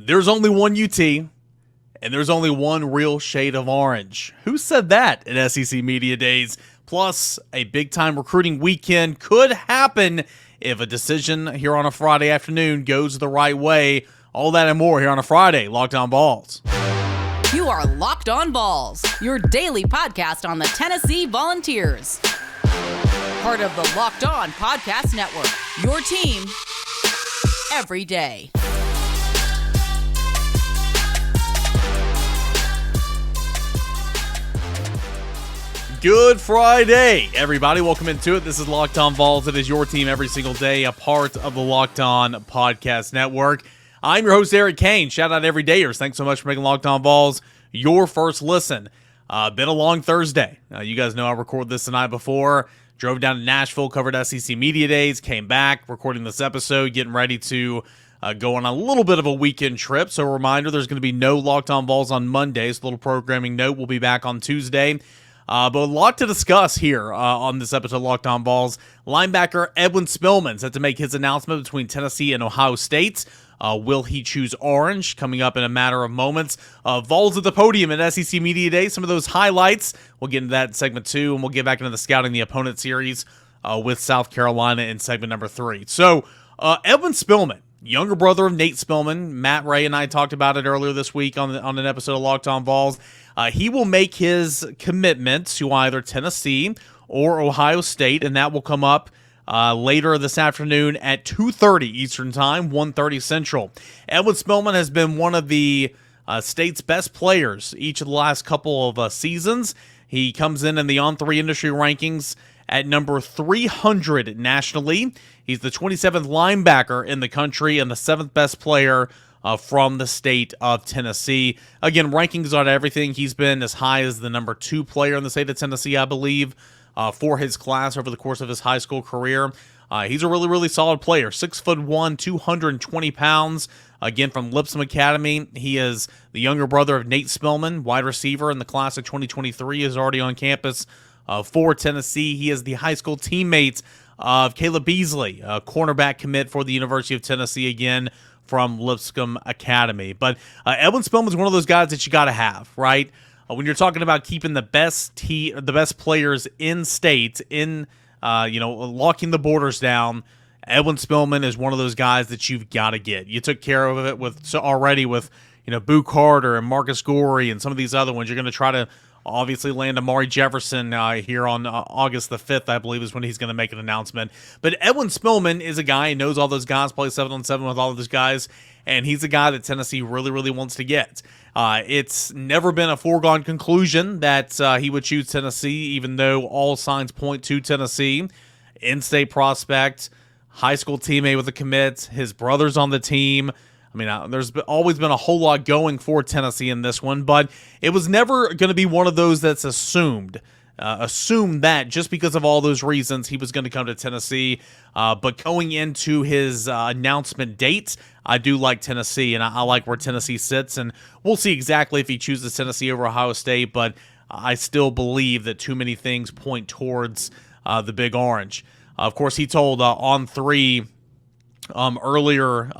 There's only one UT, and there's only one real shade of orange. Who said that at SEC Media Days? Plus, a big-time recruiting weekend could happen if a decision here on a Friday afternoon goes the right way. All that and more here on a Friday, Locked On Vols. You are Locked On Vols, your daily podcast on the Tennessee Volunteers. Part of the Locked On Podcast Network, your team every day. Good Friday, everybody. Welcome into it. This is Locked On Vols. It is your team every single day, a part of the Locked On Podcast Network. I'm your host, Eric Kane. Shout out every dayers. Thanks so much for making Locked On Vols your first listen. Been a long Thursday. You guys know I recorded this the night before. Drove down to Nashville, covered SEC Media Days, came back, recording this episode, getting ready to go on a little bit of a weekend trip. So a reminder, there's going to be no Locked On Vols on Monday. So a little programming note, we'll be back on Tuesday. But a lot to discuss here on this episode of Locked On Vols. Linebacker Edwin Spillman set to make his announcement between Tennessee and Ohio State. Will he choose orange? Coming up in a matter of moments. Vols at the podium at SEC Media Day. Some of those highlights. We'll get into that in segment 2, and we'll get back into the Scouting the Opponent series with South Carolina in segment number 3. So, Edwin Spillman, younger brother of Nate Spillman. Matt Ray and I talked about it earlier this week on an episode of Locked On Vols. He will make his commitment to either Tennessee or Ohio State, and that will come up later this afternoon at 2:30 Eastern Time, 1:30 Central. Edwin Spillman has been one of the state's best players each of the last couple of seasons. He comes in the On3 industry rankings at number 300 nationally. He's the 27th linebacker in the country and the 7th best player from the state of Tennessee. Again, rankings on everything. He's been as high as the number 2 player in the state of Tennessee, I believe, for his class over the course of his high school career. He's a really, really solid player. 6'1", 220 pounds. Again, from Lipscomb Academy. He is the younger brother of Nate Spillman, wide receiver in the class of 2023, is already on campus for Tennessee. He is the high school teammate of Caleb Beasley, a cornerback commit for the University of Tennessee, again, from Lipscomb Academy. But Edwin Spillman is one of those guys that you got to have, right? When you're talking about keeping the best players in state, locking the borders down, Edwin Spillman is one of those guys that you've got to get. You took care of it already with Boo Carter and Marcus Gorey and some of these other ones. You're going to try to obviously land Amari Jefferson here on August the 5th, I believe, is when he's going to make an announcement. But Edwin Spillman is a guy who knows all those guys, plays 7-on-7 with all of those guys, and he's a guy that Tennessee really, really wants to get. It's never been a foregone conclusion that he would choose Tennessee, even though all signs point to Tennessee. In-state prospect, high school teammate with a commit, his brother's on the team. I mean, there's always been a whole lot going for Tennessee in this one, but it was never going to be one of those that's assumed that just because of all those reasons he was going to come to Tennessee. But going into his announcement date, I do like Tennessee, and I like where Tennessee sits, and we'll see exactly if he chooses Tennessee over Ohio State, but I still believe that too many things point towards the Big Orange. Of course, he told On3 earlier,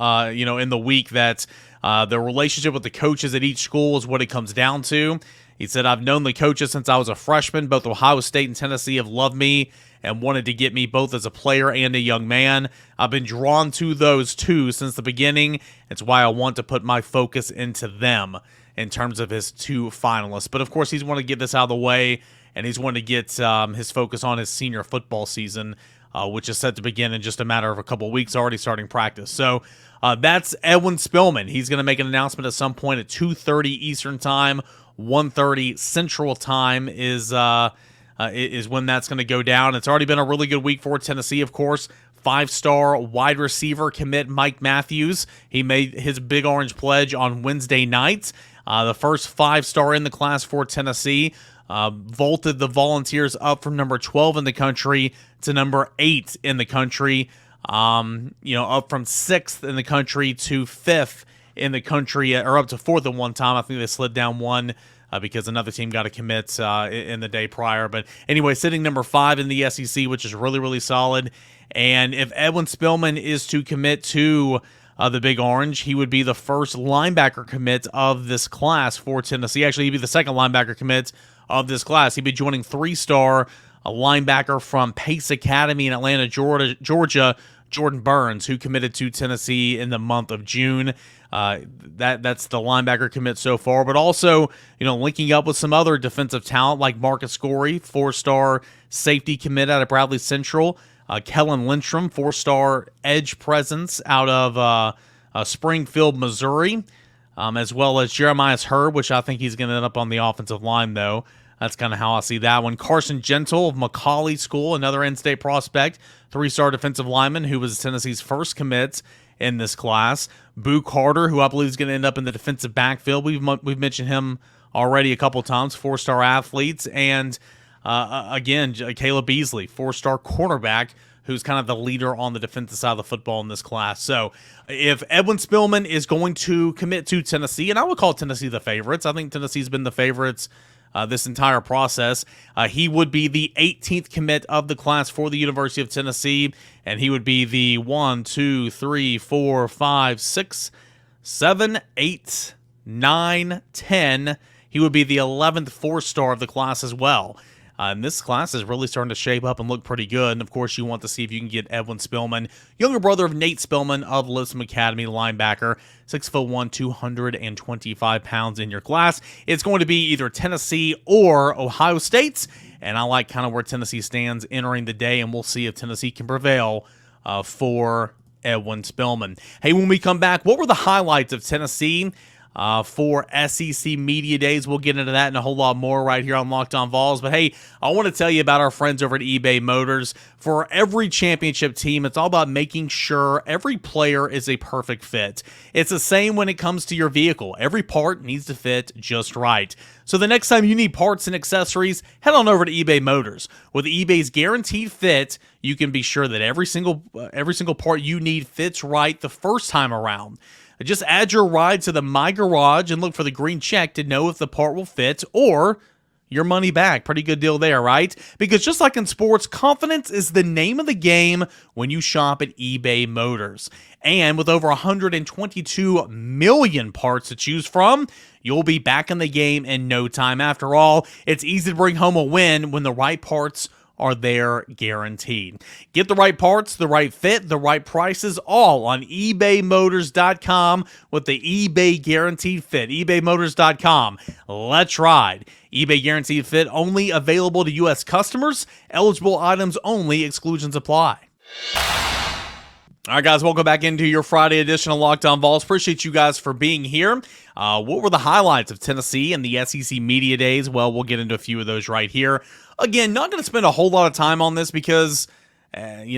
in the week that the relationship with the coaches at each school is what it comes down to. He said, I've known the coaches since I was a freshman. Both Ohio State and Tennessee have loved me and wanted to get me both as a player and a young man. I've been drawn to those two since the beginning. It's why I want to put my focus into them in terms of his 2 finalists. But of course, he's wanted to get this out of the way, and he's wanted to get his focus on his senior football season, which is set to begin in just a matter of a couple of weeks, already starting practice. So that's Edwin Spillman. He's going to make an announcement at some point at 2:30 Eastern Time, 1:30 Central Time is when that's going to go down. It's already been a really good week for Tennessee, of course. 5-star wide receiver commit Mike Matthews. He made his Big Orange pledge on Wednesday night. The first 5-star in the class for Tennessee. Vaulted the Volunteers up from number 12 in the country to number 8 in the country. Up from 6th in the country to 5th in the country, or up to 4th at one time. I think they slid down one because another team got a commit in the day prior. But anyway, sitting number 5 in the SEC, which is really, really solid. And if Edwin Spillman is to commit to the Big Orange. He would be the first linebacker commit of this class for Tennessee. Actually, he'd be the second linebacker commit of this class. He'd be joining three-star linebacker from Pace Academy in Atlanta, Georgia, Jordan Burns, who committed to Tennessee in the month of June. That's the linebacker commit so far, but also, linking up with some other defensive talent like Marcus Gorey, four-star safety commit out of Bradley Central, Kellen Lindstrom, four-star edge presence out of Springfield, Missouri, as well as Jeremiah Herb, which I think he's going to end up on the offensive line, though. That's kind of how I see that one. Carson Gentle of McCallie School, another in-state prospect, three-star defensive lineman who was Tennessee's first commit in this class. Boo Carter, who I believe is going to end up in the defensive backfield. We've mentioned him already a couple times, four-star athletes. And, again, Caleb Beasley, four-star cornerback, who's kind of the leader on the defensive side of the football in this class. So if Edwin Spillman is going to commit to Tennessee, and I would call Tennessee the favorites. I think Tennessee's been the favorites this entire process. He would be the 18th commit of the class for the University of Tennessee, and he would be the 1, 2, 3, 4, 5, 6, 7, 8, 9, 10. He would be the 11th four-star of the class as well. And this class is really starting to shape up and look pretty good. And, of course, you want to see if you can get Edwin Spillman, younger brother of Nate Spillman of Lipscomb Academy, linebacker, 6'1", 225 pounds in your class. It's going to be either Tennessee or Ohio State. And I like kind of where Tennessee stands entering the day, and we'll see if Tennessee can prevail for Edwin Spillman. Hey, when we come back, what were the highlights of Tennessee for SEC Media Days? We'll get into that and a whole lot more right here on Locked On Vols. But hey, I want to tell you about our friends over at eBay Motors. For every championship team, it's all about making sure every player is a perfect fit. It's the same when it comes to your vehicle. Every part needs to fit just right. So the next time you need parts and accessories, head on over to eBay Motors. With eBay's guaranteed fit, you can be sure that every single part you need fits right the first time around. Just add your ride to the My Garage and look for the green check to know if the part will fit or your money back. Pretty good deal there, right? Because just like in sports, confidence is the name of the game when you shop at eBay Motors. And with over 122 million parts to choose from, you'll be back in the game in no time. After all, it's easy to bring home a win when the right parts are there guaranteed. Get the right parts, the right fit, the right prices, all on ebaymotors.com with the eBay Guaranteed Fit. ebaymotors.com. Let's ride. eBay Guaranteed Fit only available to U.S. customers. Eligible items only. Exclusions apply. All right, guys, welcome back into your Friday edition of Locked On Vols. Appreciate you guys for being here. What were the highlights of Tennessee and the SEC Media Days? Well, we'll get into a few of those right here. Again, not going to spend a whole lot of time on this because, and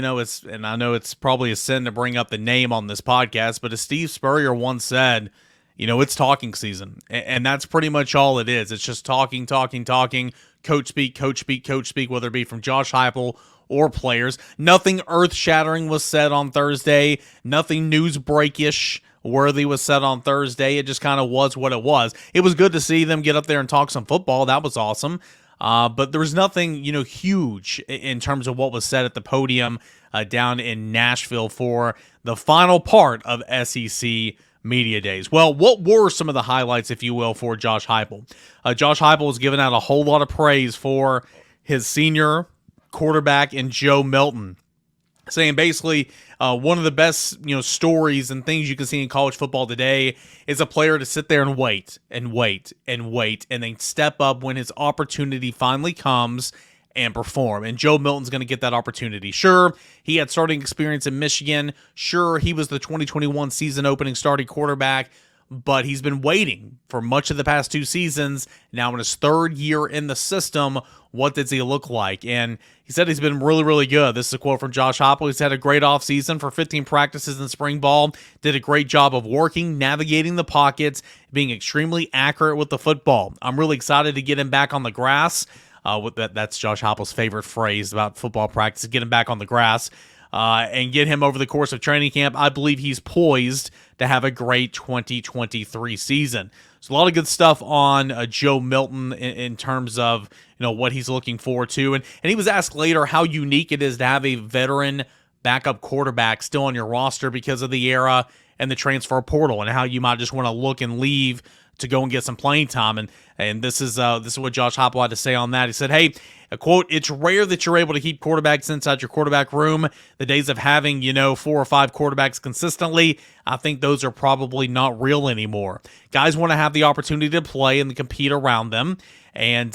I know it's probably a sin to bring up the name on this podcast, but as Steve Spurrier once said, it's talking season. And that's pretty much all it is. It's just talking, coach speak, whether it be from Josh Heupel or players. Nothing earth-shattering was said on Thursday. Nothing news-breakish worthy was said on Thursday. It just kind of was what it was. It was good to see them get up there and talk some football. That was awesome. But there was nothing, huge in terms of what was said at the podium down in Nashville for the final part of SEC Media Days. Well, what were some of the highlights, if you will, for Josh Heupel? Josh Heupel was giving out a whole lot of praise for his senior quarterback in Joe Milton, saying basically one of the best stories and things you can see in college football today is a player to sit there and wait and then step up when his opportunity finally comes and perform. And Joe Milton's going to get that opportunity. Sure, he had starting experience in Michigan. Sure, he was the 2021 season opening starting quarterback, but he's been waiting for much of the past two seasons. Now in his third year in the system, what does he look like? And he said he's been really, really good. This is a quote from Josh Heupel. He's had a great offseason for 15 practices in spring ball. Did a great job of working, navigating the pockets, being extremely accurate with the football. I'm really excited to get him back on the grass. That's Josh Heupel's favorite phrase about football practice, get him back on the grass. And get him over the course of training camp. I believe he's poised to have a great 2023 season. So a lot of good stuff on Joe Milton in terms of what he's looking forward to. And he was asked later how unique it is to have a veteran backup quarterback still on your roster because of the era in the transfer portal and how you might just want to look and leave to go and get some playing time. And this is what Josh Heupel had to say on that. He said, hey, a quote, "It's rare that you're able to keep quarterbacks inside your quarterback room. The days of having, 4 or 5 quarterbacks consistently, I think those are probably not real anymore. Guys want to have the opportunity to play and compete around them. And,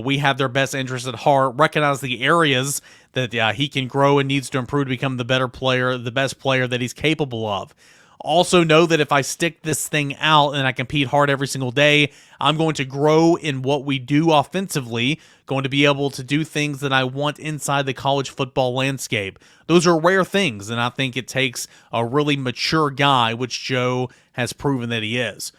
we have their best interests at heart, recognize the areas that he can grow and needs to improve to become the better player, the best player that he's capable of. Also know that if I stick this thing out and I compete hard every single day, I'm going to grow in what we do offensively, going to be able to do things that I want inside the college football landscape. Those are rare things, and I think it takes a really mature guy, which Joe has proven that he is."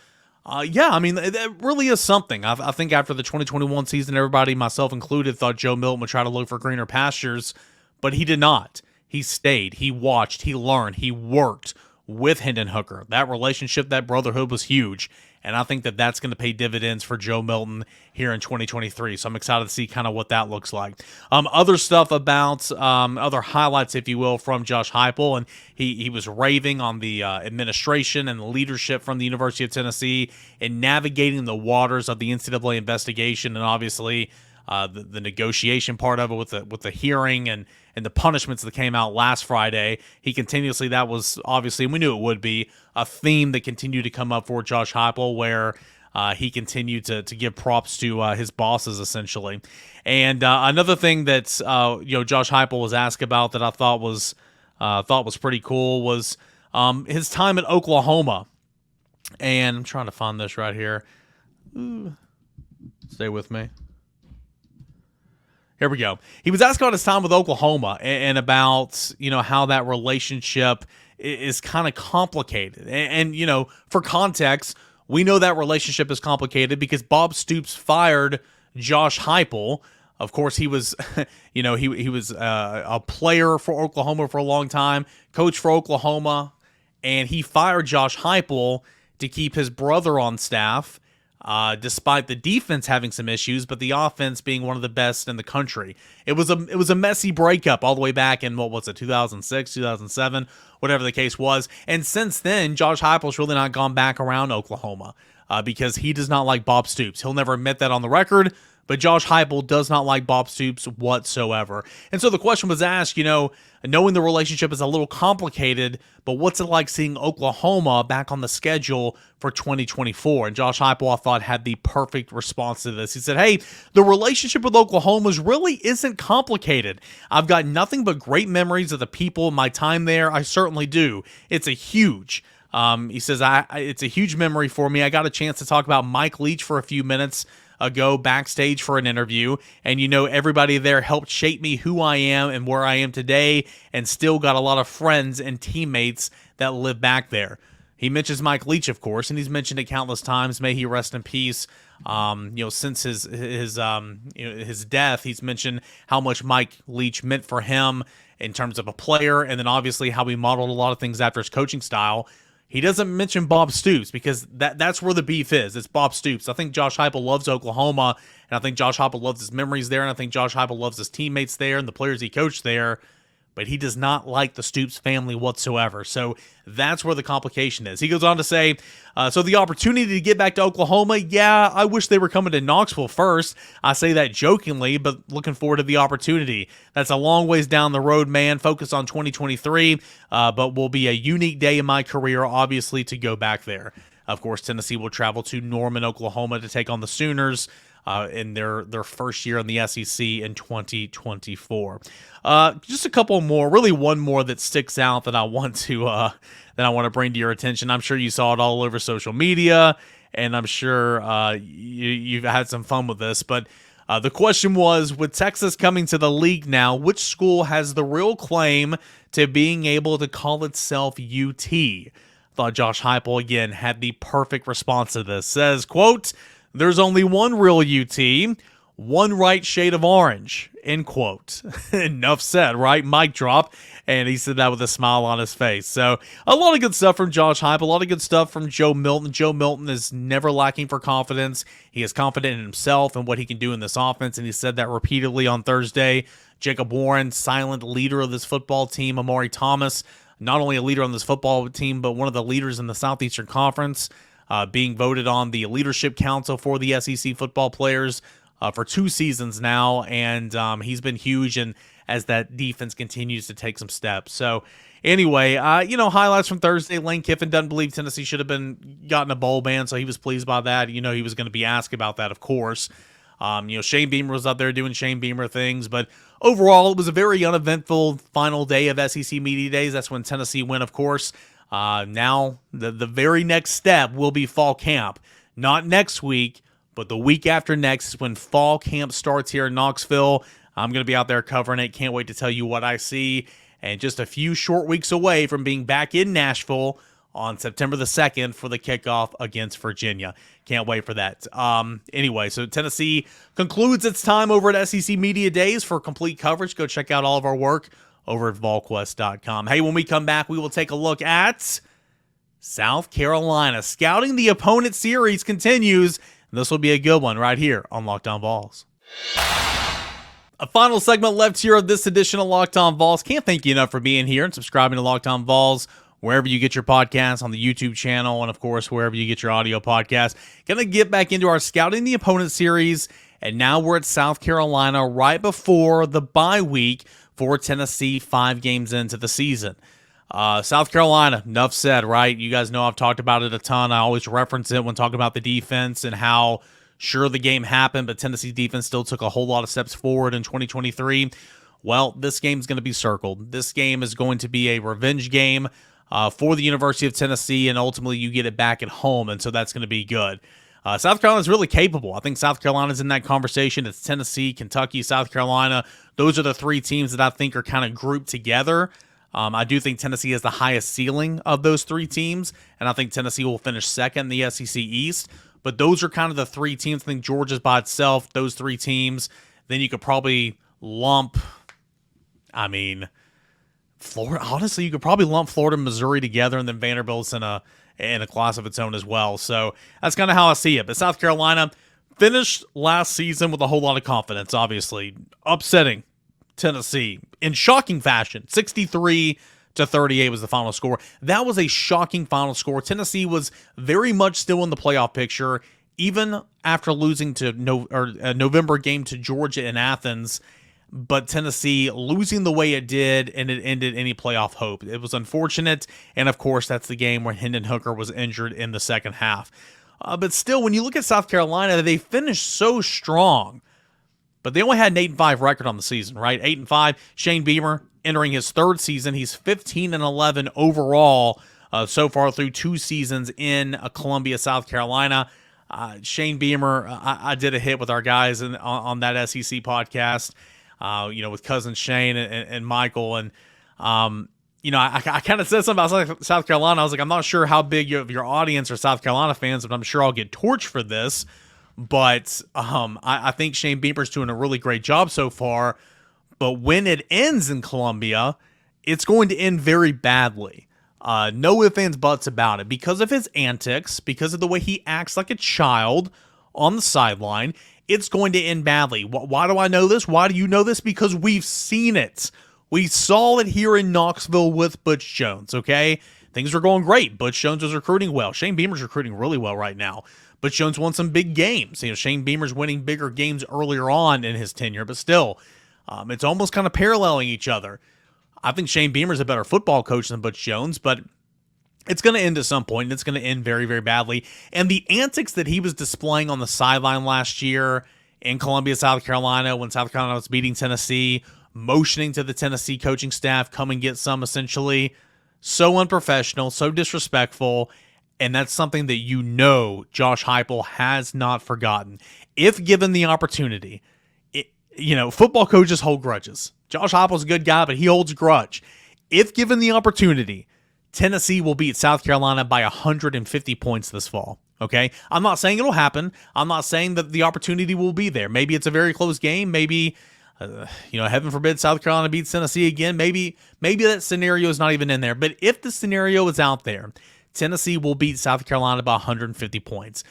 That really is something. I think after the 2021 season, everybody, myself included, thought Joe Milton would try to look for greener pastures, but he did not. He stayed, he watched, he learned, he worked with Hendon Hooker. That relationship, that brotherhood was huge, and I think that that's going to pay dividends for Joe Milton here in 2023, so I'm excited to see kind of what that looks like. Other stuff about, other highlights, if you will, from Josh Heupel, and he was raving on the administration and the leadership from the University of Tennessee in navigating the waters of the NCAA investigation, and obviously the negotiation part of it with the hearing and the punishments that came out last Friday. That was obviously, and we knew it would be, a theme that continued to come up for Josh Heupel, where he continued to give props to his bosses, essentially. And another thing that Josh Heupel was asked about that I thought was pretty cool was his time at Oklahoma. And I'm trying to find this right here. Ooh. Stay with me. Here we go. He was asked about his time with Oklahoma and about, how that relationship is kind of complicated. And, for context, we know that relationship is complicated because Bob Stoops fired Josh Heupel. Of course, he was, he was a player for Oklahoma for a long time, coach for Oklahoma, and he fired Josh Heupel to keep his brother on staff. Despite the defense having some issues, but the offense being one of the best in the country. It was a messy breakup all the way back in, 2006, 2007, whatever the case was. And since then, Josh Heupel's really not gone back around Oklahoma because he does not like Bob Stoops. He'll never admit that on the record, but Josh Heupel does not like Bob Stoops whatsoever. And so the question was asked, knowing the relationship is a little complicated, but what's it like seeing Oklahoma back on the schedule for 2024? And Josh Heupel, I thought, had the perfect response to this. He said, hey, the relationship with Oklahoma really isn't complicated. I've got nothing but great memories of the people, my time there. I certainly do. It's a huge he says, it's a huge memory for me. I got a chance to talk about Mike Leach for a few minutes ago backstage for an interview, and everybody there helped shape me who I am and where I am today, and still got a lot of friends and teammates that live back there. He mentions Mike Leach, of course, and he's mentioned it countless times. May he rest in peace. Since his death, he's mentioned how much Mike Leach meant for him in terms of a player, and then obviously how he modeled a lot of things after his coaching style. He doesn't mention Bob Stoops because that's where the beef is. It's Bob Stoops. I think Josh Heupel loves Oklahoma, and I think Josh Heupel loves his memories there, and I think Josh Heupel loves his teammates there and the players he coached there, but he does not like the Stoops family whatsoever. So that's where the complication is. He goes on to say, so the opportunity to get back to Oklahoma, yeah, I wish they were coming to Knoxville first. I say that jokingly, but looking forward to the opportunity. That's a long ways down the road, man. Focus on 2023, but will be a unique day in my career, obviously, to go back there. Of course, Tennessee will travel to Norman, Oklahoma to take on the Sooners in their first year in the SEC in 2024. Just a couple more, really one more that sticks out that I want to bring to your attention. I'm sure you saw it all over social media, and I'm sure you've had some fun with this. But the question was, with Texas coming to the league now, which school has the real claim to being able to call itself UT? Thought Josh Heupel, again, had the perfect response to this. Says, quote, "There's only one real UT, one right shade of orange," end quote. Enough said, right? Mic drop. And he said that with a smile on his face. So a lot of good stuff from Josh Heupel, a lot of good stuff from Joe Milton. Joe Milton is never lacking for confidence. He is confident in himself and what he can do in this offense, and he said that repeatedly on Thursday. Jacob Warren, silent leader of this football team. Amari Thomas, not only a leader on this football team, but one of the leaders in the Southeastern Conference, being voted on the Leadership Council for the SEC football players for 2 seasons now, and he's been huge and as that defense continues to take some steps. So anyway, highlights from Thursday. Lane Kiffin doesn't believe Tennessee should have gotten a bowl ban, so he was pleased by that. He was going to be asked about that, of course. Shane Beamer was out there doing Shane Beamer things, but overall, it was a very uneventful final day of SEC Media Days. That's when Tennessee went, of course. Now, the very next step will be fall camp. Not next week, but the week after next is when fall camp starts here in Knoxville. I'm going to be out there covering it. Can't wait to tell you what I see. And just a few short weeks away from being back in Nashville on September the 2nd for the kickoff against Virginia. Can't wait for that. Anyway, so Tennessee concludes its time over at SEC Media Days. For complete coverage, go check out all of our work over at volquest.com. Hey, when we come back, we will take a look at South Carolina. Scouting the Opponent series continues. And this will be a good one right here on Locked On Vols. A final segment left here of this edition of Locked On Vols. Can't thank you enough for being here and subscribing to Locked On Vols, wherever you get your podcasts, on the YouTube channel, and of course, wherever you get your audio podcast. Gonna get back into our Scouting the Opponent series, and now we're at South Carolina right before the bye week for Tennessee, 5 games into the season. South Carolina, enough said, right? You guys know I've talked about it a ton. I always reference it when talking about the defense and how sure the game happened, but Tennessee's defense still took a whole lot of steps forward in 2023. Well, this game's going to be circled. This game is going to be a revenge game for the University of Tennessee, and ultimately you get it back at home, and so that's going to be good. South Carolina's really capable. I think South Carolina's in that conversation. It's Tennessee, Kentucky, South Carolina. Those are the 3 teams that I think are kind of grouped together. I do think Tennessee has the highest ceiling of those 3 teams, and I think Tennessee will finish second in the SEC East. But those are kind of the 3 teams. I think Georgia's by itself, those 3 teams. Then you could probably lump, Florida. Honestly, you could probably lump Florida and Missouri together, and then Vanderbilt's in a class of its own as well. So that's kind of how I see it. But South Carolina finished last season with a whole lot of confidence, obviously. Upsetting Tennessee in shocking fashion. 63-38 was the final score. That was a shocking final score. Tennessee was very much still in the playoff picture, even after losing to a November game to Georgia in Athens. But Tennessee losing the way it did, and it ended any playoff hope. It was unfortunate, and of course, that's the game where Hendon Hooker was injured in the second half. But still, when you look at South Carolina, they finished so strong. But they only had an 8-5 record on the season, right? 8-5. Shane Beamer entering his 3rd season. He's 15-11 overall so far through 2 seasons in Columbia, South Carolina. Shane Beamer, I did a hit with our guys on that SEC podcast, with Cousin Shane and Michael. And, I kind of said something about South Carolina. I was like, I'm not sure how big of your audience are South Carolina fans, but I'm sure I'll get torched for this. But I think Shane Beamer's doing a really great job so far. But when it ends in Columbia, it's going to end very badly. No ifs, ands, buts about it. Because of his antics, because of the way he acts like a child on the sideline, it's going to end badly. Why do I know this? Why do you know this? Because we've seen it. We saw it here in Knoxville with Butch Jones, okay? Things are going great. Butch Jones is recruiting well. Shane Beamer's recruiting really well right now. Butch Jones won some big games. Shane Beamer's winning bigger games earlier on in his tenure, but still, it's almost kind of paralleling each other. I think Shane Beamer's a better football coach than Butch Jones, but it's going to end at some point, and it's going to end very, very badly. And the antics that he was displaying on the sideline last year in Columbia, South Carolina, when South Carolina was beating Tennessee, motioning to the Tennessee coaching staff, come and get some, essentially, so unprofessional, so disrespectful. And that's something that Josh Heupel has not forgotten. If given the opportunity, football coaches hold grudges. Josh Heupel's a good guy, but he holds a grudge. If given the opportunity, Tennessee will beat South Carolina by 150 points this fall. Okay? I'm not saying it'll happen. I'm not saying that the opportunity will be there. Maybe it's a very close game. Maybe, heaven forbid South Carolina beats Tennessee again. Maybe that scenario is not even in there. But if the scenario is out there, Tennessee will beat South Carolina by 150 points.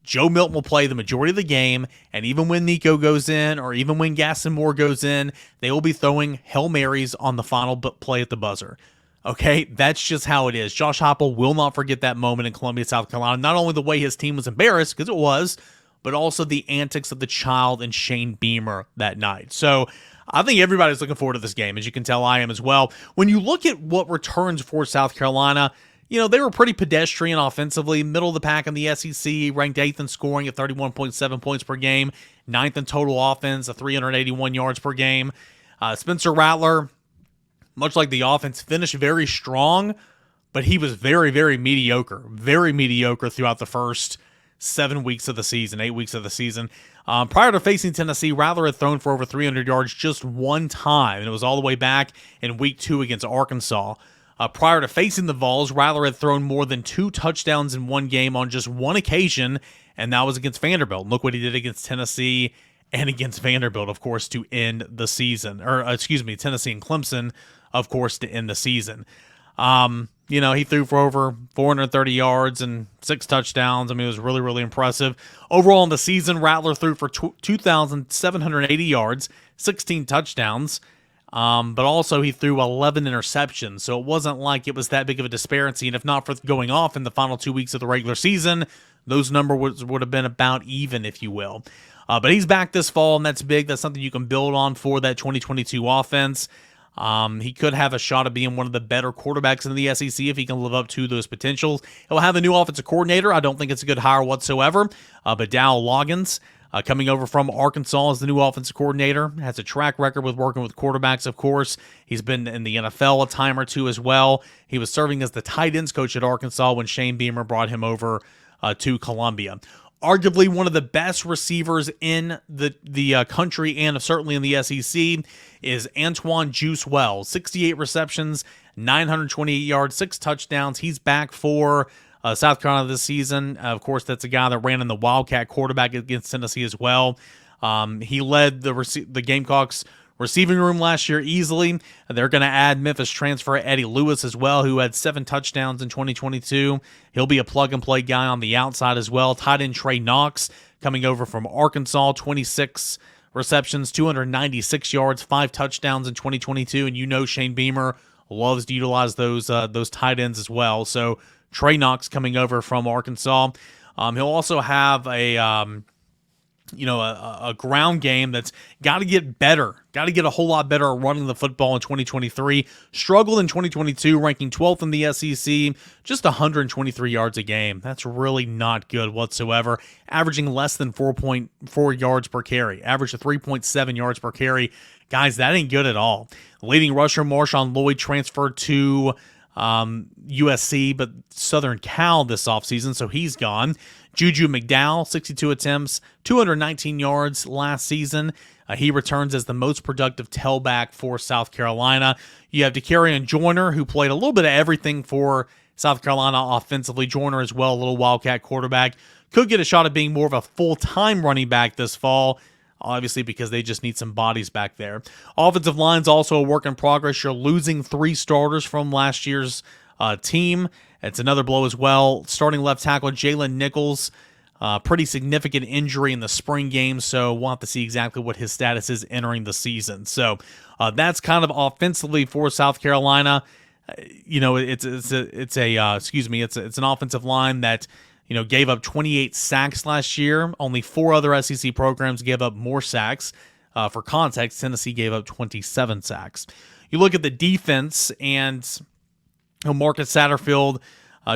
Joe Milton will play the majority of the game, and even when Nico goes in, or even when Gaston Moore goes in, they will be throwing Hail Marys on the final play at the buzzer. Okay, that's just how it is. Josh Heupel will not forget that moment in Columbia, South Carolina. Not only the way his team was embarrassed, because it was, but also the antics of the child and Shane Beamer that night. So I think everybody's looking forward to this game. As you can tell, I am as well. When you look at what returns for South Carolina, they were pretty pedestrian offensively, middle of the pack in the SEC, ranked 8th in scoring at 31.7 points per game, 9th in total offense at 381 yards per game. Spencer Rattler, much like the offense, finished very strong, but he was very, very mediocre throughout the first 7 weeks of the season, 8 weeks of the season. Prior to facing Tennessee, Rattler had thrown for over 300 yards just one time, and it was all the way back in week 2 against Arkansas. Prior to facing the Vols, Rattler had thrown more than 2 touchdowns in one game on just one occasion, and that was against Vanderbilt. Look what he did against Tennessee and against Vanderbilt, of course, to end the season. Tennessee and Clemson, of course, to end the season. He threw for over 430 yards and 6 touchdowns. I mean, it was really, really impressive. Overall in the season, Rattler threw for 2,780 yards, 16 touchdowns, but also he threw 11 interceptions. So it wasn't like it was that big of a disparity. And if not for going off in the final 2 weeks of the regular season, those numbers would have been about even, if you will. But he's back this fall, and that's big. That's something you can build on for that 2022 offense. He could have a shot at being one of the better quarterbacks in the SEC if he can live up to those potentials. He'll have a new offensive coordinator. I don't think it's a good hire whatsoever. But Dow Loggins, coming over from Arkansas as the new offensive coordinator, has a track record with working with quarterbacks, of course. He's been in the NFL a time or two as well. He was serving as the tight ends coach at Arkansas when Shane Beamer brought him over to Columbia. Arguably one of the best receivers in the country and certainly in the SEC is Antoine Juice Wells. 68 receptions, 928 yards, 6 touchdowns. He's back for South Carolina this season. Of course, that's a guy that ran in the Wildcat quarterback against Tennessee as well. He led the Gamecocks receiving room last year easily. They're going to add Memphis transfer Eddie Lewis as well, who had 7 touchdowns in 2022. He'll be a plug-and-play guy on the outside as well. Tight end Trey Knox coming over from Arkansas, 26 receptions, 296 yards, 5 touchdowns in 2022. And Shane Beamer loves to utilize those tight ends as well. So Trey Knox coming over from Arkansas. He'll also have a ground game that's got to get better, got to get a whole lot better at running the football in 2023. Struggled in 2022, ranking 12th in the SEC, just 123 yards a game. That's really not good whatsoever. Averaging less than 4.4 yards per carry, average of 3.7 yards per carry. Guys, that ain't good at all. Leading rusher Marshawn Lloyd transferred to USC, but Southern Cal this offseason, so he's gone. Juju McDowell, 62 attempts, 219 yards last season. He returns as the most productive tailback for South Carolina. You have DeCarrion Joyner, who played a little bit of everything for South Carolina offensively. Joyner as well, a little Wildcat quarterback. Could get a shot at being more of a full-time running back this fall, obviously because they just need some bodies back there. Offensive line's also a work in progress. You're losing 3 starters from last year's team. It's another blow as well. Starting left tackle Jalen Nichols, pretty significant injury in the spring game, so we'll have to see exactly what his status is entering the season. So that's kind of offensively for South Carolina. It's an offensive line that gave up 28 sacks last year. Only 4 other SEC programs gave up more sacks. For context, Tennessee gave up 27 sacks. You look at the defense, and Marcus Satterfield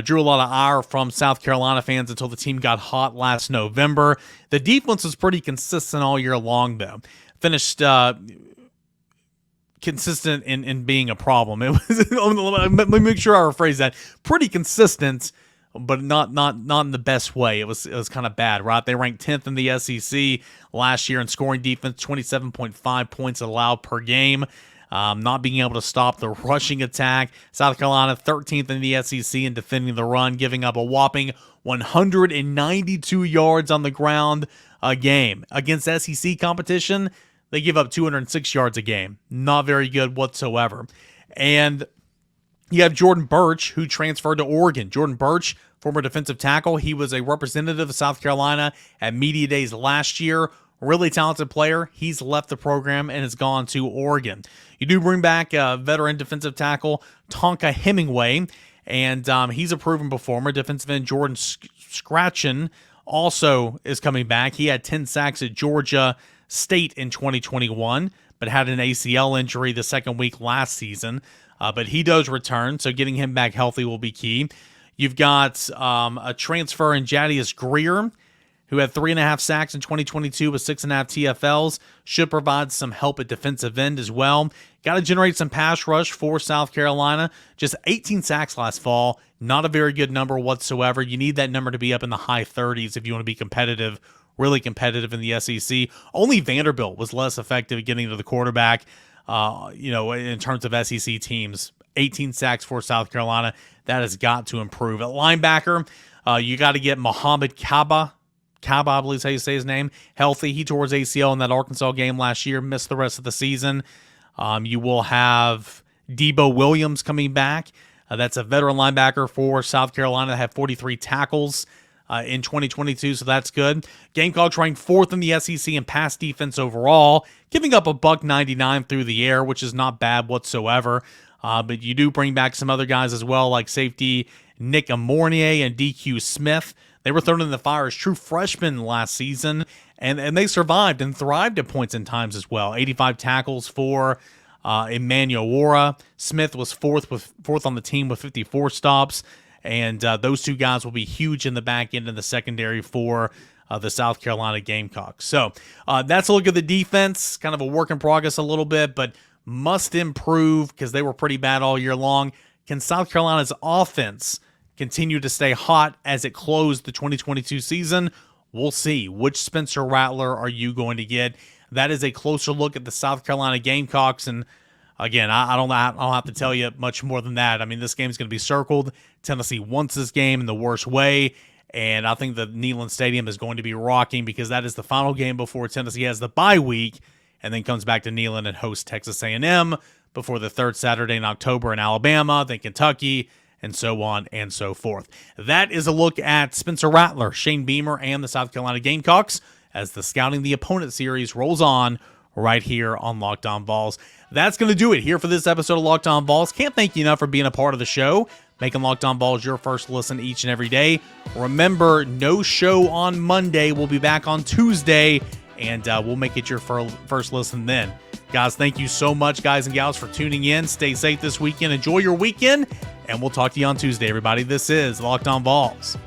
drew a lot of ire from South Carolina fans until the team got hot last November. The defense was pretty consistent all year long, though. Finished consistent in being a problem. It was, let me make sure I rephrase that. Pretty consistent, but not in the best way. It was kind of bad, right? They ranked 10th in the SEC last year in scoring defense, 27.5 points allowed per game. Not being able to stop the rushing attack. South Carolina 13th in the SEC in defending the run, giving up a whopping 192 yards on the ground a game. Against SEC competition, they give up 206 yards a game. Not very good whatsoever. And you have Jordan Birch, who transferred to Oregon. Jordan Birch, former defensive tackle. He was a representative of South Carolina at Media Days last year. really talented player. He's left the program and has gone to Oregon. You do bring back veteran defensive tackle Tonka Hemingway, and he's a proven performer. Defensive end Jordan Scratchen also is coming back. He had 10 sacks at Georgia State in 2021, but had an ACL injury the second week last season. But he does return, so getting him back healthy will be key. You've got a transfer in Jadius Greer, who had 3.5 sacks in 2022 with 6.5 TFLs, should provide some help at defensive end as well. Got to generate some pass rush for South Carolina. Just 18 sacks last fall. Not a very good number whatsoever. You need that number to be up in the high 30s if you want to be competitive, really competitive in the SEC. Only Vanderbilt was less effective at getting to the quarterback, in terms of SEC teams. 18 sacks for South Carolina. That has got to improve. At linebacker, you got to get Muhammad Kaba, I believe is how you say his name, healthy. He tore his ACL in that Arkansas game last year, missed the rest of the season. You will have Debo Williams coming back. That's a veteran linebacker for South Carolina that had 43 tackles in 2022, so that's good. Gamecocks ranked 4th in the SEC in pass defense overall, giving up $199 through the air, which is not bad whatsoever. But you do bring back some other guys as well, like safety Nick Amornier and DQ Smith. They were thrown in the fire as true freshmen last season, and they survived and thrived at points and times as well. 85 tackles for Emmanuel Wara. Smith was fourth on the team with 54 stops, and those two guys will be huge in the back end and the secondary for the South Carolina Gamecocks. So that's a look at the defense, kind of a work in progress a little bit, but must improve because they were pretty bad all year long. Can South Carolina's offense continue to stay hot as it closed the 2022 season? We'll see. Which Spencer Rattler are you going to get? That is a closer look at the South Carolina Gamecocks. And again, I don't have to tell you much more than that. I mean, this game's going to be circled. Tennessee wants this game in the worst way. And I think the Neyland Stadium is going to be rocking because that is the final game before Tennessee has the bye week and then comes back to Neyland and hosts Texas A&M before the third Saturday in October in Alabama, then Kentucky, and so on and so forth. That is a look at Spencer Rattler, Shane Beamer, and the South Carolina Gamecocks as the Scouting the Opponent series rolls on right here on Locked On Vols. That's going to do it here for this episode of Locked On Vols. Can't thank you enough for being a part of the show, making Locked On Vols your first listen each and every day. Remember, no show on Monday. We'll be back on Tuesday, and we'll make it your first listen then. Guys, thank you so much, guys and gals, for tuning in. Stay safe this weekend. Enjoy your weekend, and we'll talk to you on Tuesday, everybody. This is Locked On Vols.